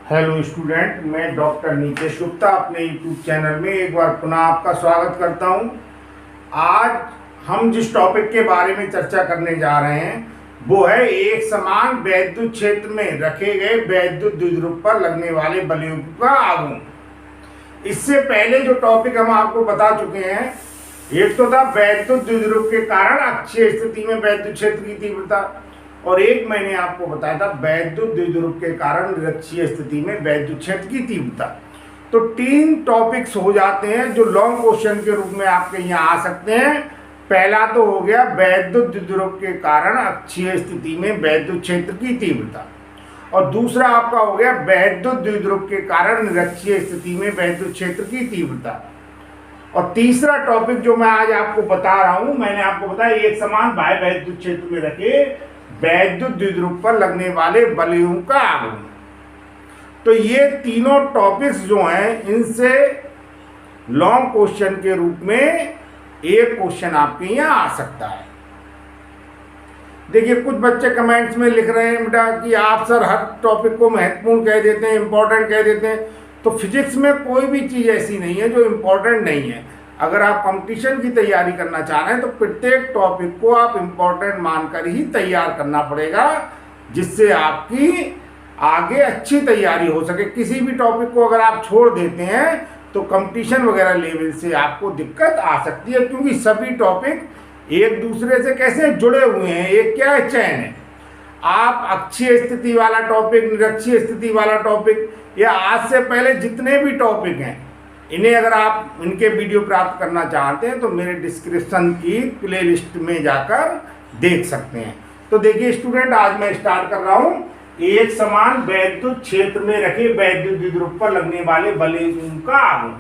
Hello student, मैं doctor Nitish Gupta अपने YouTube channel में एक बार पुनः आपका स्वागत करता हूं। आज हम जिस टॉपिक के बारे में चर्चा करने जा रहे हैं वो है एक समान वैद्युत क्षेत्र में रखे गए वैद्युत द्विध्रुव पर लगने वाले बलों का आघूर्ण। इससे पहले जो टॉपिक हम आपको बता चुके हैं, एक तो था वैद्युत द्विध्रुव के कारण अक्षीय स्थिति में वैद्युत क्षेत्र की तीव्रता, और एक मैंने आपको बताया था वैद्युत द्विध्रुव के कारण निरक्षीय स्थिति में वैद्युत क्षेत्र की तीव्रता। तो 3 टॉपिक्स हो जाते हैं जो लॉन्ग क्वेश्चन के रूप में आपके यहाँ आ सकते हैं। पहला तो हो गया वैद्युत द्विध्रुव के कारण अक्षीय स्थिति में वैद्युत क्षेत्र की तीव्रता, और दूसरा आपका हो गया वैद्युत द्विध्रुव के कारण निरक्षीय स्थिति में वैद्युत क्षेत्र की तीव्रता। और तीसरा टॉपिक जो मैं आज आपको बता रहा हूं, मैंने आपको बताया एक समान बाह्य वैद्युत क्षेत्र में रखे वैद्युत द्विध्रुव पर लगने वाले बलों का आघूर्ण। तो ये तीनों टॉपिक्स जो हैं, इनसे लॉन्ग क्वेश्चन के रूप में एक क्वेश्चन आपके यहाँ आ सकता है। देखिए, कुछ बच्चे कमेंट्स में लिख रहे हैं बेटा कि आप सर हर टॉपिक को महत्वपूर्ण कह देते हैं, इंपॉर्टेंट कह देते हैं। तो फिजिक्स में कोई भी चीज़ ऐसी नहीं है जो इम्पोर्टेंट नहीं है। अगर आप कंपटीशन की तैयारी करना चाह रहे हैं तो प्रत्येक टॉपिक को आप इम्पोर्टेंट मानकर ही तैयार करना पड़ेगा, जिससे आपकी आगे अच्छी तैयारी हो सके। किसी भी टॉपिक को अगर आप छोड़ देते हैं तो कंपटीशन वगैरह लेवल से आपको दिक्कत आ सकती है, क्योंकि सभी टॉपिक एक दूसरे से कैसे जुड़े हुए हैं, एक क्या है, चैन है। आप अक्षीय स्थिति वाला टॉपिक, निरक्षीय स्थिति वाला टॉपिक, या आज से पहले जितने भी टॉपिक हैं, इन्हें अगर आप इनके वीडियो प्राप्त करना चाहते हैं तो मेरे डिस्क्रिप्शन की प्लेलिस्ट में जाकर देख सकते हैं। तो देखिए स्टूडेंट, आज मैं स्टार्ट कर रहा हूं एक समान वैद्युत क्षेत्र में रखे वैद्युत द्विध्रुव पर लगने वाले बलों का आघूर्ण।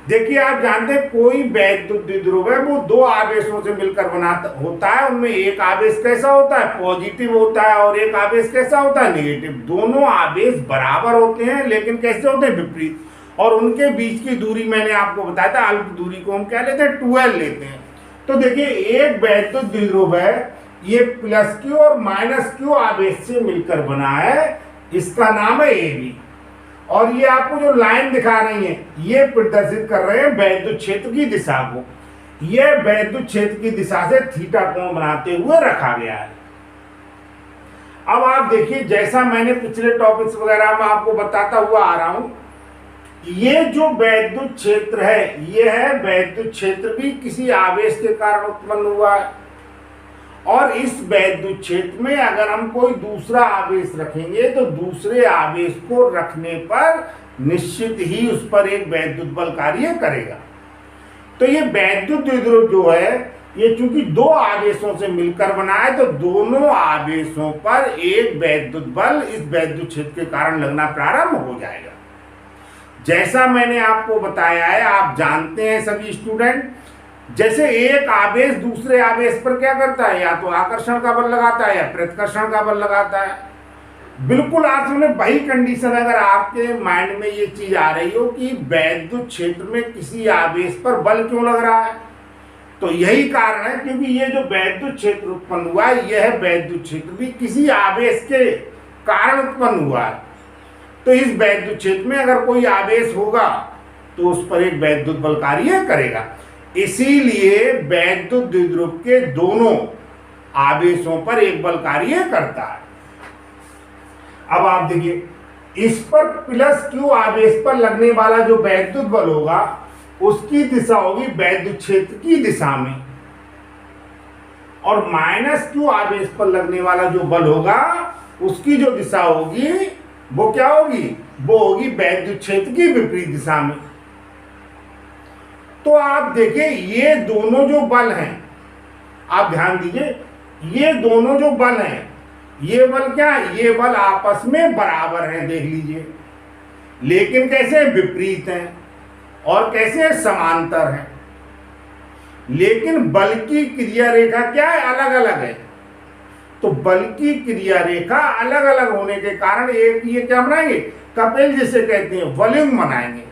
देखिए, आप जानते हैं कोई वैद्युत द्विध्रुव है वो 2 आवेशों से मिलकर बना होता है। उनमें एक आवेश कैसा होता है, पॉजिटिव होता है, और एक आवेश कैसा होता है, नेगेटिव। दोनों आवेश बराबर होते हैं, लेकिन कैसे होते हैं, विपरीत। और उनके बीच की दूरी मैंने आपको बताया था, अल्प दूरी को हम क्या लेते हैं, 12 लेते हैं। तो देखिए, एक वैद्युत द्विध्रुव है, ये +q और -q आवेश से मिलकर बना है, इसका नाम है AB। और ये आपको जो लाइन दिखा रही है, ये प्रदर्शित कर रहे हैं वैद्युत क्षेत्र की दिशा को। यह वैद्युत क्षेत्र की दिशा से थीटा कोण बनाते हुए रखा गया है। अब आप देखिए, जैसा मैंने पिछले टॉपिक्स वगैरह में आपको बताता हुआ आ रहा हूं, ये जो वैद्युत क्षेत्र है, ये है वैद्युत क्षेत्र भी किसी आवेश के कारण उत्पन्न हुआ है। और इस वैद्युत क्षेत्र में अगर हम कोई दूसरा आवेश रखेंगे तो दूसरे आवेश को रखने पर निश्चित ही उस पर एक वैद्युत बल कार्य करेगा। तो ये वैद्युत द्विध्रुव जो है, ये चूंकि 2 आवेशों से मिलकर बना है, तो दोनों आवेशों पर एक वैद्युत बल इस वैद्युत क्षेत्र के कारण लगना प्रारंभ हो जाएगा। जैसा मैंने आपको बताया है, आप जानते हैं सभी स्टूडेंट, जैसे एक आवेश दूसरे आवेश पर क्या करता है, या तो आकर्षण का बल लगाता है या प्रतिकर्षण का बल लगाता है। बिल्कुल आज हमने वही कंडीशन, अगर आपके माइंड में ये चीज आ रही हो कि वैद्युत क्षेत्र में किसी आवेश पर बल क्यों लग रहा है, तो यही कारण है, क्योंकि ये जो वैद्युत क्षेत्र उत्पन्न हुआ है, यह वैद्युत क्षेत्र भी किसी आवेश के कारण उत्पन्न हुआ है। तो इस वैद्युत क्षेत्र में अगर कोई आवेश होगा तो उस पर एक वैद्युत बल कार्य करेगा। इसीलिए वैद्युत द्विध्रुव के दोनों आवेशों पर एक बल कार्य करता है। अब आप देखिए, इस पर +q आवेश पर लगने वाला जो वैद्युत बल होगा, उसकी दिशा होगी वैद्युत क्षेत्र की दिशा में, और -q आवेश पर लगने वाला जो बल होगा, उसकी जो दिशा होगी वो क्या होगी, वो होगी वैद्युत क्षेत्र की विपरीत दिशा में। तो आप देखिए, ये दोनों जो बल हैं, आप ध्यान दीजिए, ये दोनों जो बल हैं, ये बल क्या है, ये बल आपस में बराबर हैं, देख लीजिए, लेकिन कैसे, विपरीत हैं, और कैसे, समांतर हैं। लेकिन बल की क्रिया रेखा क्या है, अलग अलग है। तो बल की क्रिया रेखा अलग अलग होने के कारण एक ये क्या बनाएंगे, कपिल जिसे कहते हैं, वॉल्यूम बनाएंगे,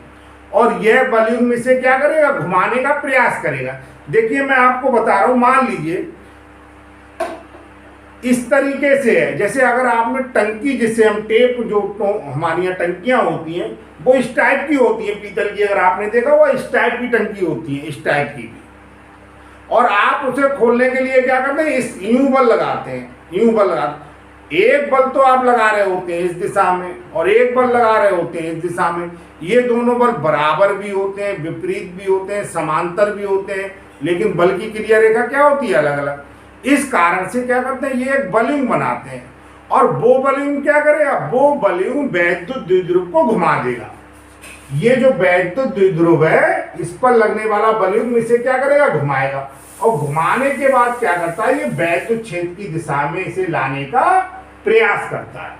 और यह वॉल्यूम में से क्या करेगा, घुमाने का प्रयास करेगा। देखिए, मैं आपको बता रहा हूं, मान लीजिए इस तरीके से है, जैसे अगर आपने टंकी, जिससे हम टेप, जो तो हमारी यहाँ टंकियाँ होती हैं वो इस टाइप की होती है पीतल की, अगर आपने देखा हुआ इस टाइप की टंकी होती है, इस टाइप की। और आप उसे खोलने के लिए क्या करते हैं, इस यूं बल लगाते हैं, यूं बल लगाते। एक बल तो आप लगा रहे होते हैं इस दिशा में और एक बल लगा रहे होते हैं इस दिशा में। ये दोनों बल बराबर भी होते हैं, विपरीत भी होते हैं, समांतर भी होते हैं, लेकिन बल की क्रिया रेखा क्या होती है, अलग अलग। इस कारण से क्या करते हैं, ये एक बलून बनाते हैं। और वो बलून क्या करेगा, वो बलून वैद्युत द्विध्रुव को घुमा देगा। ये जो वैद्युत द्विध्रुव है, इस पर लगने वाला बलून इसे क्या करेगा, घुमाएगा। और घुमाने के बाद क्या करता है, ये वैद्युत क्षेत्र की दिशा में इसे लाने का प्रयास करता है।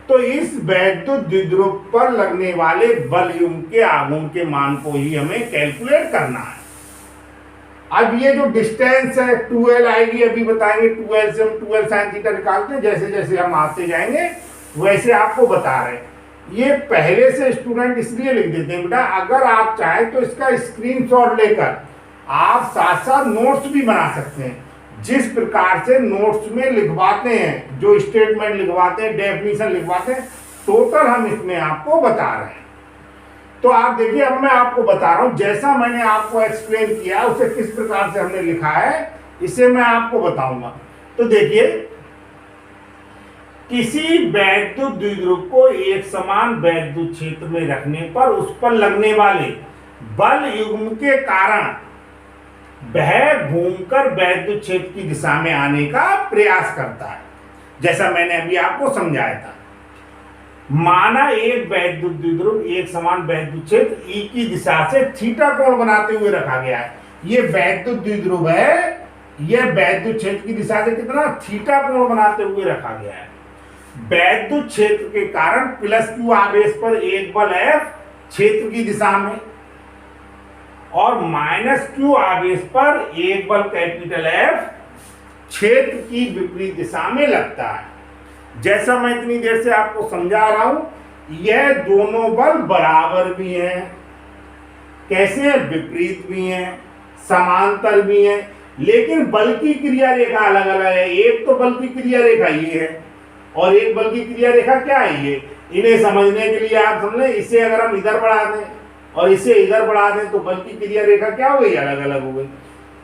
तो इस वैद्युत द्विध्रुव पर लगने वाले बलयूम के आघूर्ण के मान को ही हमें कैलकुलेट करना है। अब ये जो डिस्टेंस है 2L आएगी, अभी बताएंगे। 2L से हम 2L sin थीटा निकालते हैं, जैसे जैसे हम आते जाएंगे वैसे आपको बता रहे हैं। ये पहले से स्टूडेंट इसलिए लिख देते हैं बेटा, अगर आप चाहें तो इसका स्क्रीनशॉट लेकर आप साथ साथ नोट्स भी बना सकते हैं। जिस प्रकार से नोट्स में लिखवाते हैं, जो स्टेटमेंट लिखवाते हैं, डेफिनेशन लिखवाते हैं, टोटल हम इसमें आपको बता रहे हैं। तो आप देखिए, अब मैं आपको बता रहा हूं, जैसा मैंने आपको एक्सप्लेन किया उसे किस प्रकार से हमने लिखा है, इसे मैं आपको बताऊंगा। तो देखिए, किसी वैद्युत द्विध्रुव को एक समान वैद्युत क्षेत्र में रखने पर उस पर लगने वाले बल युग्म के कारण वह घूमकर वैद्युत क्षेत्र की दिशा में आने का प्रयास करता है, जैसा मैंने अभी आपको समझाया था। माना एक वैद्युत द्विध्रुव एक समान वैद्युत क्षेत्र ई की दिशा से थीटा कोण बनाते हुए रखा गया है। ये वैद्युत द्विध्रुव है, यह वैद्युत क्षेत्र की दिशा से कितना थीटा कोण बनाते हुए रखा गया है। वैद्युत क्षेत्र के कारण प्लस क्यू आवेश पर एक बल F क्षेत्र की दिशा में और माइनस क्यू आवेश पर एक बल कैपिटल F क्षेत्र की विपरीत दिशा में लगता है। जैसा मैं इतनी देर से आपको समझा रहा हूं, यह दोनों बल बराबर भी हैं, कैसे हैं, विपरीत भी हैं, समांतर भी हैं, लेकिन बल की क्रिया रेखा अलग अलग है। एक तो बल की क्रिया रेखा ये है और एक बल की क्रिया रेखा क्या है ये। इन्हें समझने के लिए आप समझ लें, इसे अगर हम इधर बढ़ा दें और इसे इधर बढ़ा दें तो बल की क्रिया रेखा क्या हो गई, अलग अलग हो गई।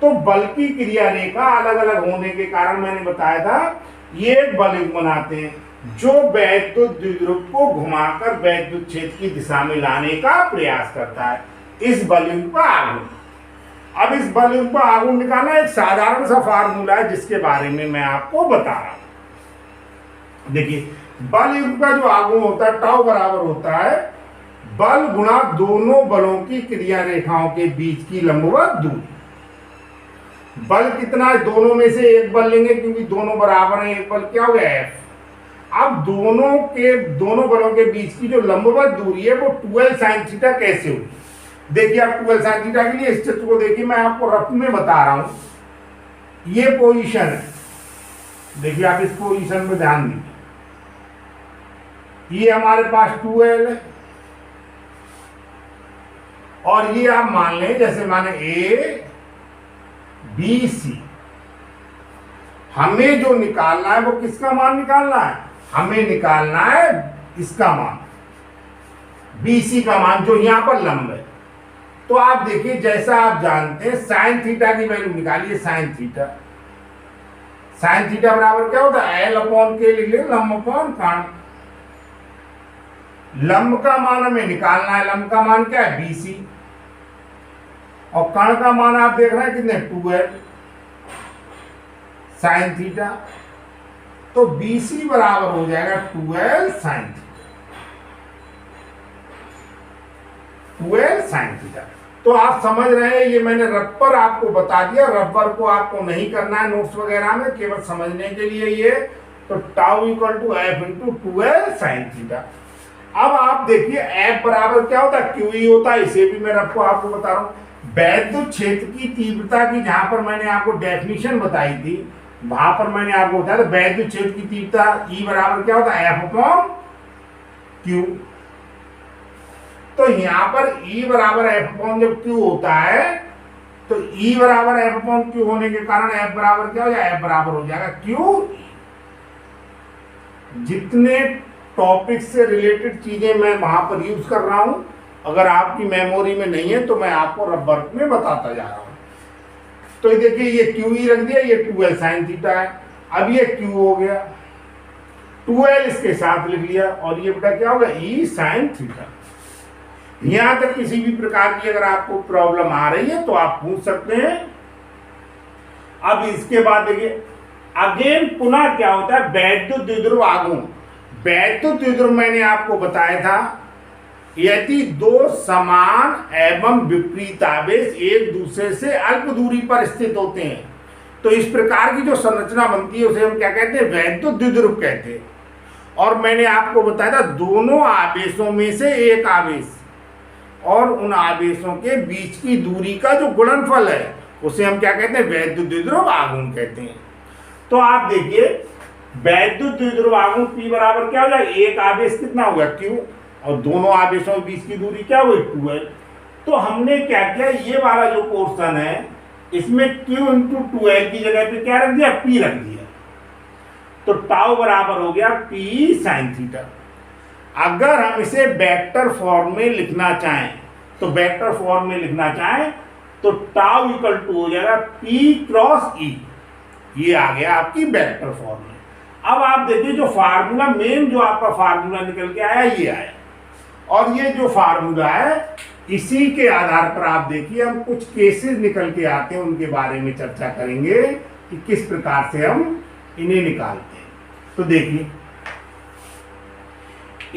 तो बल की क्रिया रेखा अलग अलग होने के कारण मैंने बताया था ये एक बलयुग्म बनाते हैं जो वैद्युत द्विध्रुव को घुमाकर वैद्युत क्षेत्र की दिशा में लाने का प्रयास करता है। इस बलयुग्म का आघूर्ण। अब इस बलयुग्म का आघूर्ण निकालना एक साधारण सा फार्मूला है जिसके बारे में मैं आपको बता रहा हूं। देखिए, बलयुग्म का जो आघूर्ण होता है टाउ बराबर होता है बल गुणा दोनों बलों की क्रिया रेखाओं के बीच की लंबवत दूरी। बल कितना है, दोनों में से एक बल लेंगे क्योंकि दोनों बराबर हैं, एक बल क्या हो गया F। अब दोनों बलों के बीच की जो लंबवत दूरी है वो 2L sin थीटा कैसे होगी। देखिए, आप 2L sin थीटा के लिए इस चित्र को देखिए, मैं आपको रफ में बता रहा हूं। ये पोजीशन है, देखिए आप इस पोजीशन में ध्यान दीजिए। ये हमारे पास 2L है और ये आप मान लें, जैसे माने A B C। हमें जो निकालना है वो किसका मान निकालना है, हमें निकालना है इसका मान, BC का मान जो यहां पर लंब है। तो आप देखिए, जैसा आप जानते हैं साइन थीटा की वैल्यू निकालिए। साइन थीटा बराबर क्या होता है, L अपॉन K लिख ले, लंब अपॉन कर्ण। लंब का मान हमें निकालना है, लंब का मान क्या है BC और कर्ण का मान आप देख रहे हैं कितने 2L साइन थीटा। तो BC बराबर हो जाएगा 2L साइन थीटा। तो आप समझ रहे हैं, ये मैंने रबर आपको बता दिया। रबर को आपको नहीं करना है नोट्स वगैरह में, केवल समझने के लिए ये। तो tau equal to F into 2L sine theta. अब आप देखिए F बराबर क्या होता है, QE होता है। इसे भी मैं रब आपको बता रहा हूं। वैद्युत क्षेत्र की तीव्रता की जहां पर मैंने आपको डेफिनेशन बताई थी, वहां पर मैंने आपको बताया था वैद्युत क्षेत्र की तीव्रता E बराबर क्या होता है, F अपॉन Q। तो यहां पर E बराबर F अपॉन जब Q होता है तो E बराबर F अपॉन Q होने के कारण F बराबर क्या हो जाएगा, F बराबर हो जाएगा Q। जितने टॉपिक से रिलेटेड चीज़ें मैं वहाँ पर यूज़ कर रहा हूँ, अगर आपकी मेमोरी में नहीं है तो मैं आपको रफ वर्क में बताता जा रहा हूँ। तो ये देखिए, ये क्यू ई रख दिया, ये 2l साइन थीटा है। अब ये क्यू हो गया, 2l इसके साथ लिख लिया, और ये बेटा क्या होगा, ई साइन थीटा। यहां तक किसी भी प्रकार की अगर आपको प्रॉब्लम आ रही है तो आप पूछ सकते हैं। अब इसके बाद देखिए, अगेन पुनः क्या होता है, वैद्युत द्विध्रुव आघूर्ण। वैद्युत द्विध्रुव मैंने आपको बताया था, यदि दो समान एवं विपरीत आवेश एक दूसरे से अल्प दूरी पर स्थित होते हैं तो इस प्रकार की जो संरचना बनती है उसे हम क्या कहते हैं, वैद्युत द्विध्रुव कहते हैं। और मैंने आपको बताया था, दोनों आवेशों में से एक आवेश और उन आवेशों के बीच की दूरी का जो गुणनफल है उसे हम क्या कहते हैं, वैद्युत द्विध्रुव आघूर्ण कहते हैं। तो आप देखिए, वैद्युत द्विध्रुव आघूर्ण P बराबर क्या हो जाएगा, एक आवेश कितना होगा Q, और दोनों आवेशों के बीच की दूरी क्या हुई 2l। तो हमने क्या किया, ये वाला जो पोर्शन है इसमें Q इंटू 2l की जगह पे क्या रख दिया, P रख दिया। तो टाउ बराबर हो गया P साइन थीटा। अगर हम इसे वेक्टर फॉर्म में लिखना चाहें तो वेक्टर फॉर्म में लिखना चाहें तो टाउ इक्वल टू हो जाएगा P क्रॉस E। ये आ गया आपकी वेक्टर फॉर्म में। अब आप देखिए, जो फार्मूला मेन जो आपका फार्मूला निकल के आया ये आया, और ये जो फार्मूला है इसी के आधार पर आप देखिए हम कुछ केसेस निकल के आते हैं, उनके बारे में चर्चा करेंगे कि किस प्रकार से हम इन्हें निकालते हैं। तो देखिए,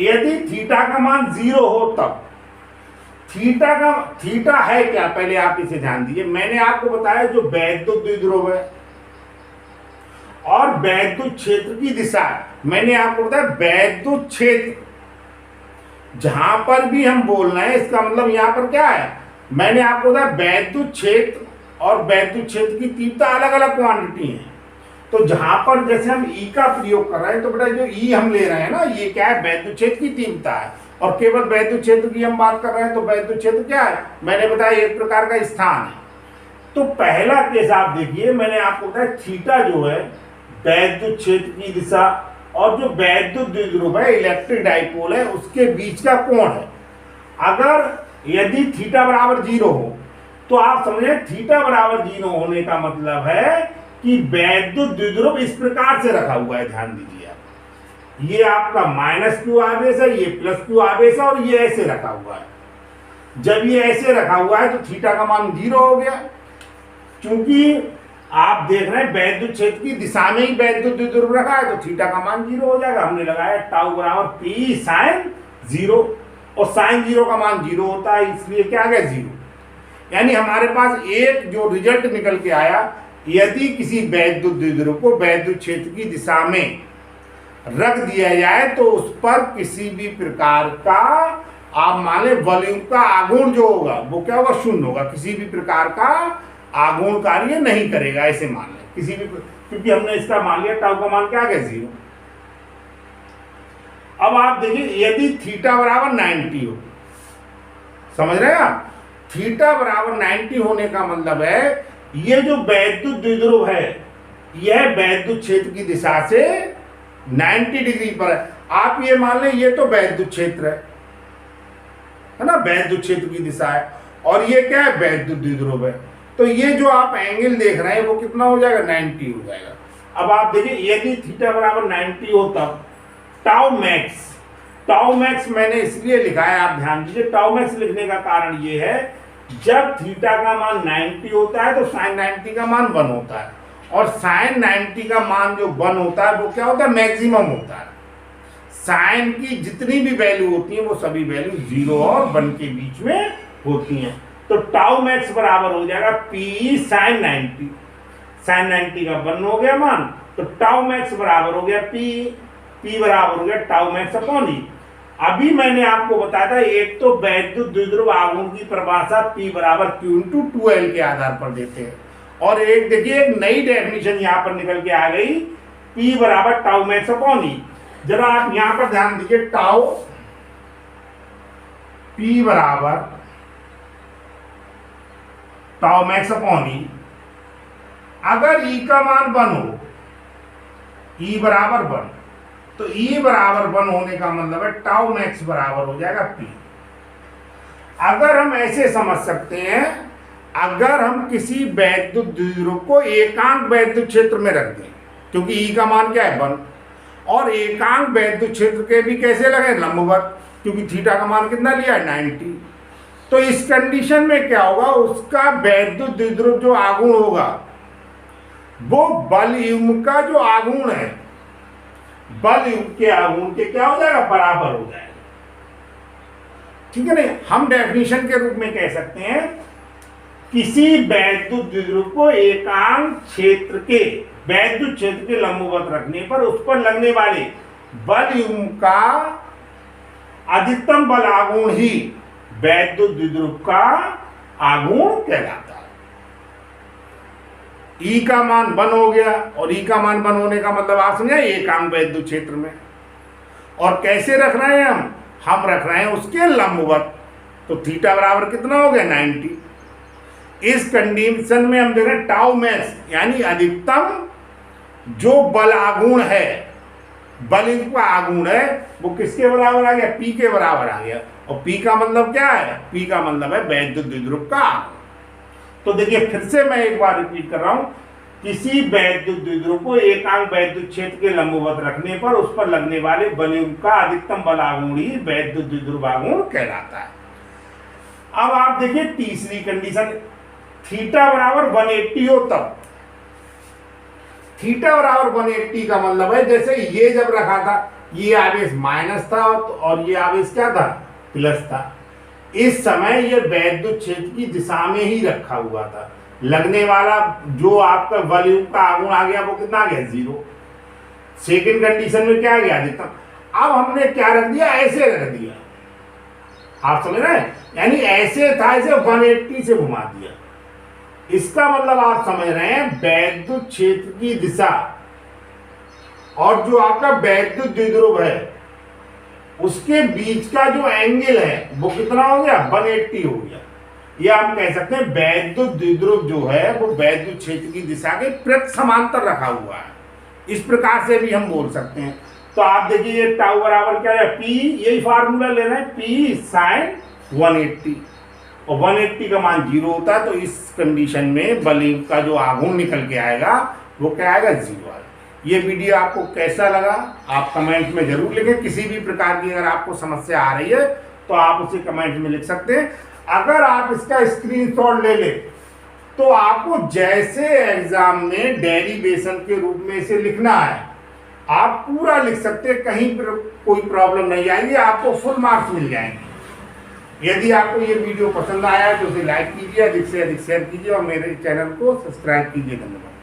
यदि थीटा का मान 0 हो तब थीटा है क्या, पहले आप इसे ध्यान दीजिए। मैंने आपको बताया जो वैद्युत द्विध्रुव है और वैद्युत क्षेत्र की दिशा है, मैंने आपको बताया वैद्युत क्षेत्र जहां पर भी हम बोल रहे हैं इसका मतलब यहां पर क्या है, मैंने आपको बताया वैद्युत क्षेत्र और वैद्युत क्षेत्र की तीव्रता अलग अलग क्वांटिटी है। तो जहां पर जैसे हम ई का प्रयोग कर रहे हैं तो बेटा जो ई हम ले रहे हैं ना, ये क्या है, वैद्युत क्षेत्र की तीव्रता है, और केवल वैद्युत क्षेत्र की हम बात कर रहे हैं तो वैद्युत क्षेत्र क्या है, मैंने बताया एक प्रकार का स्थान है। तो पहला केस आप देखिए, मैंने आपको बताया थीटा जो है वैद्युत क्षेत्र की दिशा और जो वैद्युत द्विध्रुव है, इलेक्ट्रिक डाइपोल है, उसके बीच का कोण है। अगर यदि थीटा बराबर 0 हो तो आप समझे थीटा बराबर 0 होने का मतलब है कि वैद्युत द्विध्रुव इस प्रकार से रखा हुआ है, ध्यान दीजिए आप, ये आपका -q आवेश है, ये +q आवेश है, और ये ऐसे रखा हुआ है। जब ये ऐसे रखा हुआ है तो थीटा का मान 0 हो गया, क्योंकि आप देख रहे हैं वैद्युत क्षेत्र की दिशा में ही वैद्युत द्विध्रुव रखा है तो थीटा का मान 0 हो जाएगा। हमने लगाया टाउ बराबर P साइन 0, और साइन 0 का मान 0 होता है, इसलिए क्या आ गया 0। यानी हमारे पास एक जो रिजल्ट निकल के आया, यदि किसी वैद्युत द्विध्रुव को वैद्युत क्षेत्र की दिशा में रख दिया जाए तो उस पर किसी भी प्रकार का आप मान लें वॉल्यूम का आघूर्ण जो होगा वो क्या होगा, 0 होगा। किसी भी प्रकार का आघूर्ण कार्य नहीं करेगा, ऐसे मान लें किसी भी, क्योंकि हमने इसका मान लिया टाउ का मान क्या आ गया 0। अब आप देखिए, यदि थीटा बराबर 90 हो, समझ रहे हैं आप, थीटा बराबर 90 होने का मतलब है ये जो वैद्युत द्विध्रुव है यह वैद्युत क्षेत्र की दिशा से 90 डिग्री पर है। आप ये मान लें ये तो वैद्युत क्षेत्र है ना, वैद्युत क्षेत्र की दिशा है, और ये क्या है, वैद्युत द्विध्रुव है। तो ये जो आप एंगल देख रहे हैं वो कितना हो जाएगा, 90 हो जाएगा। अब आप देखिए, यदि थीटा बराबर 90 हो तब टाउ मैक्स मैंने इसलिए लिखा है, आप ध्यान दीजिए, टाउ मैक्स लिखने का कारण ये है, जब थीटा का मान 90 होता है तो साइन 90 का मान 1 होता है, और साइन 90 का मान जो 1 होता है वो क्या होता है, मैक्सिमम होता है। साइन की जितनी भी वैल्यू होती है वो सभी वैल्यू 0 और 1 के बीच में होती हैं। तो टाउ मैक्स बराबर हो जाएगा P साइन 90, साइन 90 का 1 हो गया मान, तो टाउ मैक्स बराबर हो गया P बराबर हो गया टाउ मैक्स अपॉन E। अभी मैंने आपको बताया था, एक तो वैद्युत द्विध्रुव आघूर्ण की परिभाषा P बराबर Q इंटू 2l के आधार पर देते हैं, और एक देखिए एक नई डेफिनेशन यहाँ पर निकल के आ गई, P बराबर टाउ मैक्स अपॉन E। जरा आप यहाँ पर ध्यान दीजिए, टाउ P बराबर टाउ मैक्स अपॉन E, अगर E का मान 1 हो, E बराबर 1, तो E बराबर 1 होने का मतलब है टाउ मैक्स बराबर हो जाएगा P। अगर हम ऐसे समझ सकते हैं, अगर हम किसी वैद्युत द्विध्रुव को एकांक वैद्युत क्षेत्र में रख दें, क्योंकि E का मान क्या है 1, और एकांक वैद्युत क्षेत्र के भी कैसे लगे, लंबवत, क्योंकि थीटा का मान कितना लिया है 90। तो इस कंडीशन में क्या होगा, उसका वैद्युत द्विध्रुव जो आघूर्ण होगा वो बल युग्म का जो आघूर्ण है, बल युग्म के आघूर्ण के क्या हो जाएगा, बराबर हो जाएगा। ठीक है नहीं, हम डेफिनेशन के रूप में कह सकते हैं किसी वैद्युत द्विध्रुव को एकांक क्षेत्र के, वैद्युत क्षेत्र के लंबवत रखने पर उस पर लगने वाले बल युग्म का अधिकतम बल आघूर्ण ही वैद्युत द्विध्रुव का आघूर्ण कहलाता है। ई का मान 1 हो गया, और ई का मान 1 होने का मतलब आप समझे एकांक वैद्युत क्षेत्र में। और कैसे रख रहे हैं हम रख रहे हैं उसके लंबवत, तो थीटा बराबर कितना हो गया 90। इस कंडीशन में हम देख रहे हैं टाउ मैक्स यानी अधिकतम जो बल आघूर्ण है, बल का आघूर्ण है, वो किसके बराबर आ गया, P के बराबर आ गया। और P का मतलब क्या है, P का मतलब है वैद्युत द्विध्रुव का आघूर्ण। तो देखिए फिर से मैं एक बार रिपीट कर रहा हूं, किसी वैद्युत द्विध्रुव को एकांक वैद्युत क्षेत्र के लंबवत रखने पर उस पर लगने वाले बल का अधिकतम बल आघूर्ण ही वैद्युत द्विध्रुव आघूर्ण कहलाता है। अब आप देखिए तीसरी कंडीशन, थीटा बराबर 180 हो तब। थीटा बराबर 180 का मतलब है जैसे ये जब रखा था, ये आवेश माइनस था और ये आवेश क्या था, प्लस था। इस समय ये वैद्युत क्षेत्र की दिशा में ही रखा हुआ था, लगने वाला जो आपका बल का आघूर्ण आ गया वो कितना आ गया 0। सेकंड कंडीशन में क्या आ गया, अधिकतम। अब हमने क्या रख दिया, ऐसे रख दिया, आप समझ रहे हैं, यानी ऐसे था, इसे 180 से घुमा दिया। इसका मतलब आप समझ रहे हैं वैद्युत क्षेत्र की दिशा और जो आपका वैद्युत द्विध्रुव है उसके बीच का जो एंगल है वो कितना हो गया, 180 हो गया। ये आप कह सकते हैं वैद्युत द्विध्रुव जो है वो वैद्युत क्षेत्र की दिशा के प्रति समांतर रखा हुआ है, इस प्रकार से भी हम बोल सकते हैं। तो आप देखिए ये टाउ बराबर क्या है, P, यही फार्मूला लेना है, P sin 180, और 180 का मान 0 होता है। तो इस कंडीशन में बल का जो आघूर्ण निकल के आएगा वो क्या आएगा, 0 आएगा। ये वीडियो आपको कैसा लगा आप कमेंट में जरूर लिखें। किसी भी प्रकार की अगर आपको समस्या आ रही है तो आप उसे कमेंट में लिख सकते हैं। अगर आप इसका स्क्रीनशॉट ले लें तो आपको जैसे एग्जाम में डेरिवेशन के रूप में इसे लिखना है आप पूरा लिख सकते हैं, कहीं पर कोई प्रॉब्लम नहीं आएगी, आपको फुल मार्क्स मिल जाएंगे। यदि आपको ये वीडियो पसंद आया तो उसे लाइक कीजिए, अधिक से अधिक शेयर कीजिए और मेरे चैनल को सब्सक्राइब कीजिए। धन्यवाद।